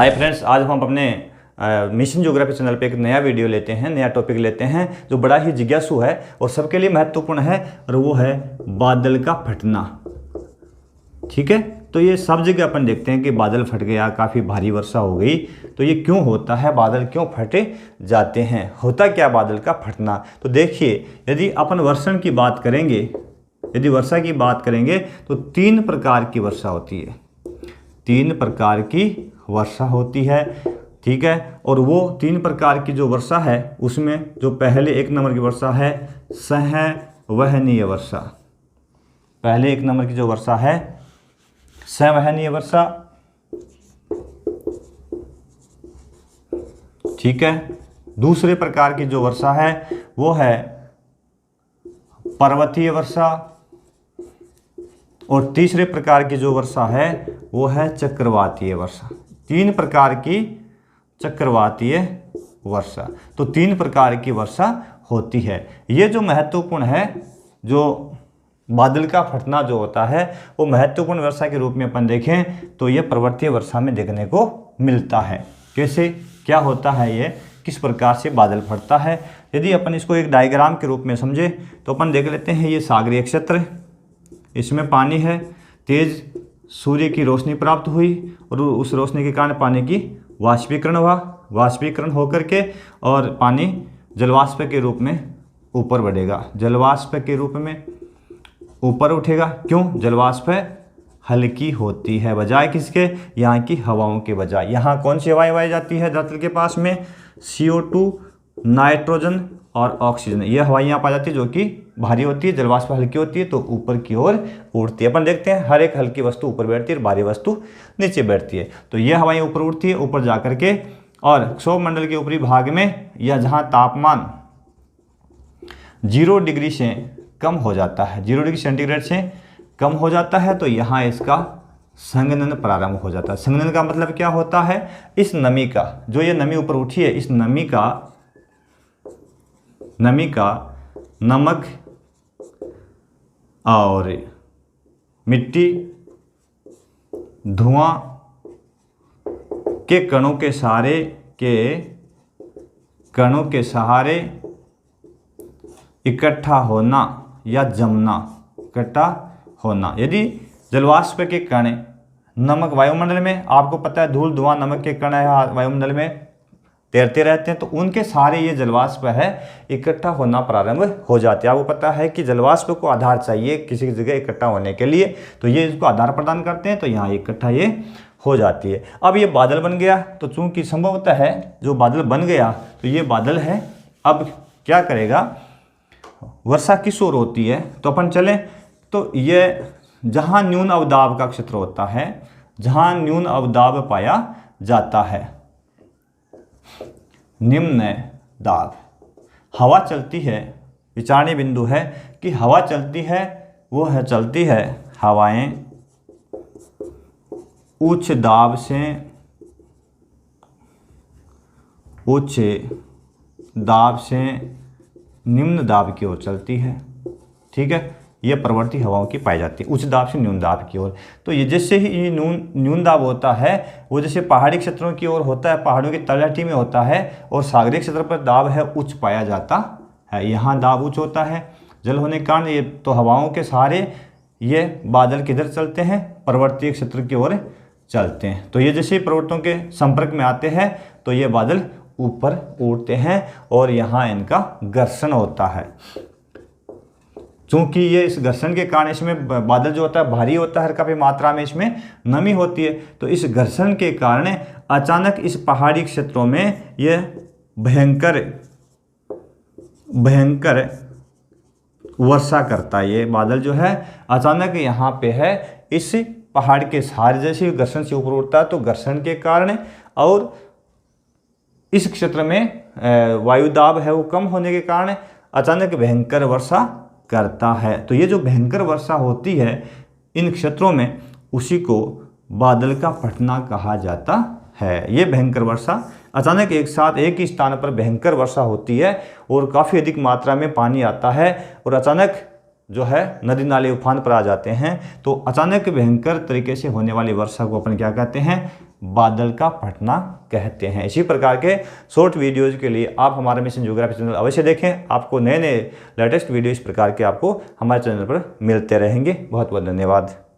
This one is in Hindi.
हाय फ्रेंड्स, आज हम अपने मिशन ज्योग्राफी चैनल पे एक नया वीडियो लेते हैं, नया टॉपिक लेते हैं जो बड़ा ही जिज्ञासु है और सबके लिए महत्वपूर्ण है, और वो है बादल का फटना। ठीक है, तो ये सब जगह अपन देखते हैं कि बादल फट गया, काफ़ी भारी वर्षा हो गई। तो ये क्यों होता है, बादल क्यों फटे जाते हैं, होता क्या बादल का फटना? तो देखिए, यदि अपन वर्षण की बात करेंगे, यदि वर्षा की बात करेंगे तो 3 प्रकार की वर्षा होती है। 3 प्रकार की वर्षा होती है, ठीक है। और वो 3 प्रकार की जो वर्षा है उसमें जो पहले 1 नंबर की वर्षा है संवहनीय वर्षा। पहले 1 नंबर की जो वर्षा है संवहनीय वर्षा, ठीक है। दूसरे प्रकार की जो वर्षा है वो है पर्वतीय वर्षा, और तीसरे प्रकार की जो वर्षा है वो है चक्रवातीय वर्षा। 3 प्रकार की चक्रवातीय वर्षा, तो 3 प्रकार की वर्षा होती है। ये जो महत्वपूर्ण है, जो बादल का फटना जो होता है वो महत्वपूर्ण वर्षा के रूप में अपन देखें तो ये पर्वतीय वर्षा में देखने को मिलता है। कैसे, क्या होता है ये, किस प्रकार से बादल फटता है? यदि अपन इसको एक डायग्राम के रूप में समझे तो अपन देख लेते हैं। ये सागरीय क्षेत्र, इसमें पानी है, तेज सूर्य की रोशनी प्राप्त हुई और उस रोशनी के कारण पानी की वाष्पीकरण हुआ, वाष्पीकरण होकर के और पानी जलवाष्प के रूप में ऊपर बढ़ेगा, जलवाष्प के रूप में ऊपर उठेगा। क्यों? जलवाष्प हल्की होती है बजाय किसके, यहाँ की हवाओं के बजाय। यहाँ कौन सी हवाएं पाई जाती है धरती के पास में? CO2, नाइट्रोजन और ऑक्सीजन, ये हवाएं यहाँ पाई जाती है जो कि भारी होती है, जलवाष्प हल्की होती है तो ऊपर की ओर उड़ती है। अपन देखते हैं हर एक हल्की वस्तु ऊपर बैठती है और भारी वस्तु नीचे बैठती है। तो ये हवाएं ऊपर उड़ती है, ऊपर जा करके और सौरमंडल के ऊपरी भाग में, या जहाँ तापमान 0 डिग्री से कम हो जाता है, 0 डिग्री सेंटीग्रेड से कम हो जाता है, तो यहाँ इसका संघनन प्रारंभ हो जाता है। संघनन का मतलब क्या होता है? इस नमी का, जो ये नमी ऊपर उठी है, इस नमी का नमक और मिट्टी, धुआं के कणों के सहारे इकट्ठा होना या जमना, इकट्ठा होना। यदि जलवाष्प के कण, नमक वायुमंडल में, आपको पता है धूल धुआं नमक के कण है वायुमंडल में तैरते रहते हैं, तो उनके सारे ये जलवाष्प है इकट्ठा होना प्रारंभ हो जाते हैं। आपको पता है कि जलवाष्प को आधार चाहिए किसी जगह इकट्ठा होने के लिए, तो ये इसको आधार प्रदान करते हैं, तो यहाँ इकट्ठा ये हो जाती है। अब ये बादल बन गया, तो चूंकि संभवतः है जो बादल बन गया तो ये बादल है, अब क्या करेगा? वर्षा किस ओर होती है? तो अपन चलें तो ये जहाँ न्यून अवदाब का क्षेत्र होता है, जहाँ न्यून अवदाब पाया जाता है, निम्न दाब, हवा चलती है, विचारणीय बिंदु है कि हवा चलती है, वो है चलती है हवाएं उच्च दाब से निम्न दाब की ओर चलती है। ठीक है, ये प्रवृत्ति हवाओं की पाई जाती है, उच्च दाब से न्यून दाब की ओर। तो ये जैसे ही ये न्यून दाब होता है वो जैसे पहाड़ी क्षेत्रों की ओर होता है, पहाड़ों की तलहटी में होता है, और सागरीय क्षेत्र पर दाब है उच्च पाया जाता है। यहाँ दाब उच्च होता है जल होने के कारण, ये तो हवाओं के सहारे ये बादल किधर चलते हैं? पर्वतीय क्षेत्र की ओर चलते हैं। तो ये जैसे पर्वतों के संपर्क में आते हैं तो ये बादल ऊपर उड़ते हैं और यहाँ इनका घर्षण होता है। चूंकि ये इस घर्षण के कारण इसमें बादल जो होता है भारी होता है, काफ़ी मात्रा में इसमें नमी होती है, तो इस घर्षण के कारण अचानक इस पहाड़ी क्षेत्रों में ये भयंकर वर्षा करता है। ये बादल जो है अचानक यहाँ पे है, इस पहाड़ के सहारे जैसे घर्षण से ऊपर उठता है, तो घर्षण के कारण और इस क्षेत्र में वायुदाब है वो कम होने के कारण अचानक भयंकर वर्षा करता है। तो ये जो भयंकर वर्षा होती है इन क्षेत्रों में, उसी को बादल का फटना कहा जाता है। ये भयंकर वर्षा अचानक एक साथ एक ही स्थान पर भयंकर वर्षा होती है और काफ़ी अधिक मात्रा में पानी आता है और अचानक जो है नदी नाले उफान पर आ जाते हैं। तो अचानक भयंकर तरीके से होने वाली वर्षा को अपन क्या कहते हैं? बादल का फटना कहते हैं। इसी प्रकार के शॉर्ट वीडियोज़ के लिए आप हमारा मिशन ज्योग्राफी चैनल अवश्य देखें। आपको नए नए लेटेस्ट वीडियो इस प्रकार के आपको हमारे चैनल पर मिलते रहेंगे। बहुत बहुत धन्यवाद।